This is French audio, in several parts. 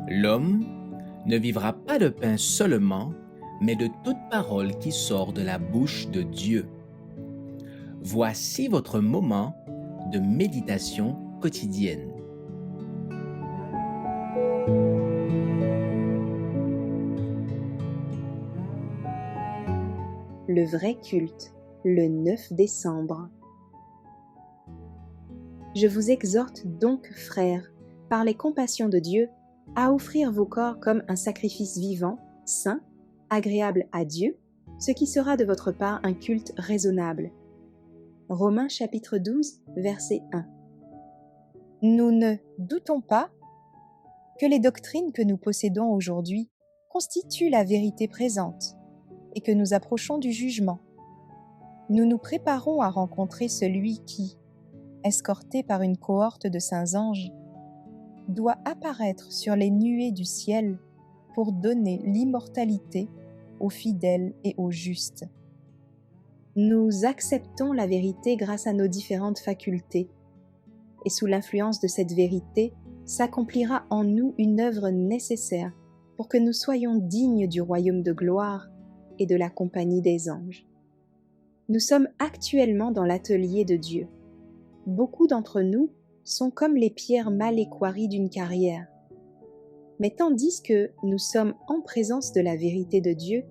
L'homme ne vivra pas de pain seulement, mais de toute parole qui sort de la bouche de Dieu. Voici votre moment de méditation quotidienne. Le vrai culte, le 9 décembre. Je vous exhorte donc, frères, par les compassions de Dieu, à offrir vos corps comme un sacrifice vivant, saint, agréable à Dieu, ce qui sera de votre part un culte raisonnable. Romains chapitre 12, verset 1. Nous ne doutons pas que les doctrines que nous possédons aujourd'hui constituent la vérité présente et que nous approchons du jugement. Nous nous préparons à rencontrer celui qui, escorté par une cohorte de saints anges, doit apparaître sur les nuées du ciel pour donner l'immortalité aux fidèles et aux justes. Nous acceptons la vérité grâce à nos différentes facultés, et sous l'influence de cette vérité s'accomplira en nous une œuvre nécessaire pour que nous soyons dignes du royaume de gloire et de la compagnie des anges. Nous sommes actuellement dans l'atelier de Dieu. Beaucoup d'entre nous sont comme les pierres mal équarries d'une carrière. Mais tandis que nous sommes en présence de la vérité de Dieu,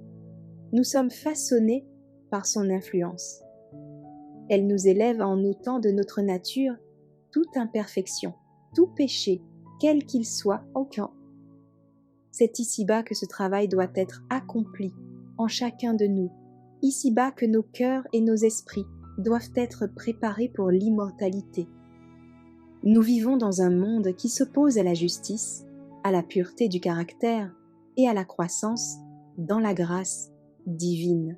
nous sommes façonnés par son influence. Elle nous élève en ôtant de notre nature toute imperfection, tout péché, quel qu'il soit, aucun. C'est ici-bas que ce travail doit être accompli en chacun de nous, ici-bas que nos cœurs et nos esprits doivent être préparés pour l'immortalité. Nous vivons dans un monde qui s'oppose à la justice, à la pureté du caractère et à la croissance dans la grâce divine.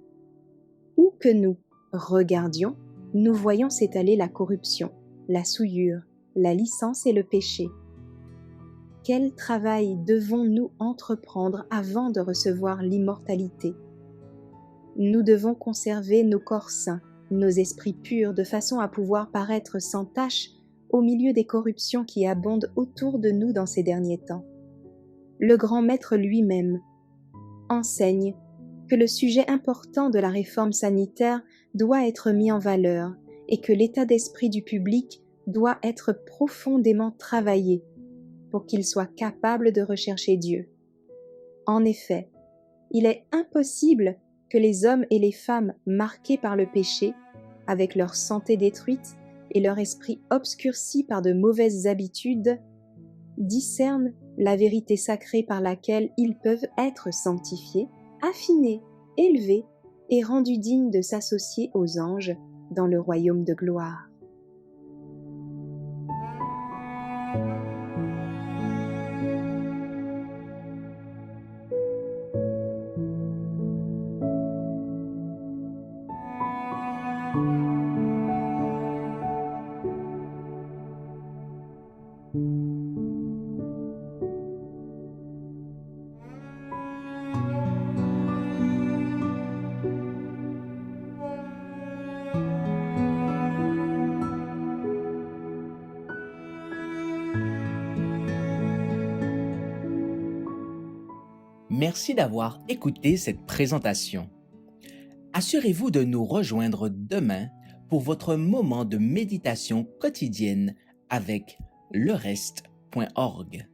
Où que nous regardions, nous voyons s'étaler la corruption, la souillure, la licence et le péché. Quel travail devons-nous entreprendre avant de recevoir l'immortalité? Nous devons conserver nos corps saints, nos esprits purs, de façon à pouvoir paraître sans tache au milieu des corruptions qui abondent autour de nous dans ces derniers temps. Le grand maître lui-même enseigne que le sujet important de la réforme sanitaire doit être mis en valeur et que l'état d'esprit du public doit être profondément travaillé pour qu'il soit capable de rechercher Dieu. En effet, il est impossible que les hommes et les femmes marqués par le péché, avec leur santé détruite et leur esprit obscurci par de mauvaises habitudes, discernent la vérité sacrée par laquelle ils peuvent être sanctifiés, affinés, élevés et rendus dignes de s'associer aux anges dans le royaume de gloire. Merci d'avoir écouté cette présentation. Assurez-vous de nous rejoindre demain pour votre moment de méditation quotidienne avec lereste.org.